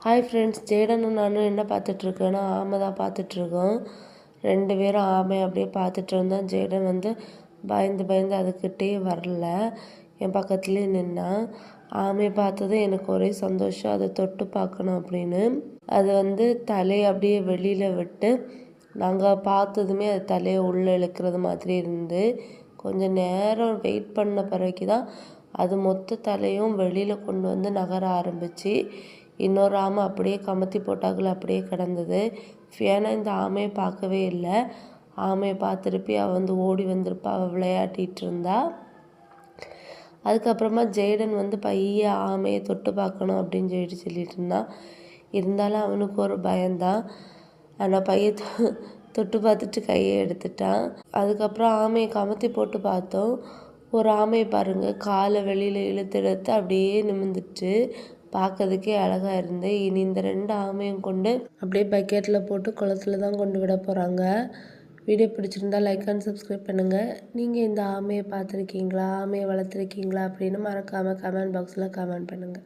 Hi friends, ஜேடனும் நானும் என்ன பார்த்துட்ருக்கோன்னா ஆமை தான் பார்த்துட்ருக்கோம். 2 பேரும் ஆமையை அப்படியே பார்த்துட்டு இருந்தோம். ஜேடன் வந்து பயந்து அதுக்கிட்டே வரல, என் பக்கத்துலேயே நின்னான். ஆமையை பார்த்ததும் எனக்கு ஒரே சந்தோஷம், அதை தொட்டு பார்க்கணும் அப்படின்னு. அது வந்து தலையை அப்படியே வெளியில் விட்டு நாங்கள் பார்த்ததுமே அது தலையை உள்ளே இழுக்கிறது மாதிரி இருந்து கொஞ்சம் நேரம் வெயிட் பண்ண பிறகு தான் அது மொத்த தலையும் வெளியில் கொண்டு வந்து நகர ஆரம்பிச்சு. இன்னொரு ஆமை அப்படியே கமத்தி போட்டாக்குள்ள அப்படியே கிடந்தது. ஏன்னா இந்த ஆமையை பார்க்கவே இல்லை. ஆமையை பார்த்துருப்பி அவள் வந்து ஓடி வந்திருப்பா, அவள் விளையாட்டிகிட்டு இருந்தா. அதுக்கப்புறமா ஜேடன் வந்து பைய ஆமையை தொட்டு பார்க்கணும் அப்படின்னு சொல்லிட்டு இருந்தான். இருந்தாலும் அவனுக்கு ஒரு பயம்தான். ஆனால் பைய தொட்டு பார்த்துட்டு கையை எடுத்துட்டான். அதுக்கப்புறம் ஆமையை கமத்தி போட்டு பார்த்தோம். ஒரு ஆமையை பாருங்கள், காலை வெளியில் இழுத்து அப்படியே நிமிர்ந்துட்டு பார்க்கறதுக்கே அழகாக இருந்து. இனி இந்த 2 ஆமையும் கொண்டு அப்படியே பக்கெட்டில் போட்டு குளத்துல தான் கொண்டு விட போகிறாங்க. வீடியோ பிடிச்சிருந்தா லைக் அண்ட் சப்ஸ்கிரைப் பண்ணுங்கள். நீங்கள் இந்த ஆமையை பார்த்துருக்கீங்களா, ஆமையை வளர்த்துருக்கீங்களா அப்படின்னு மறக்காமல் கமெண்ட் பாக்ஸில் கமெண்ட் பண்ணுங்கள்.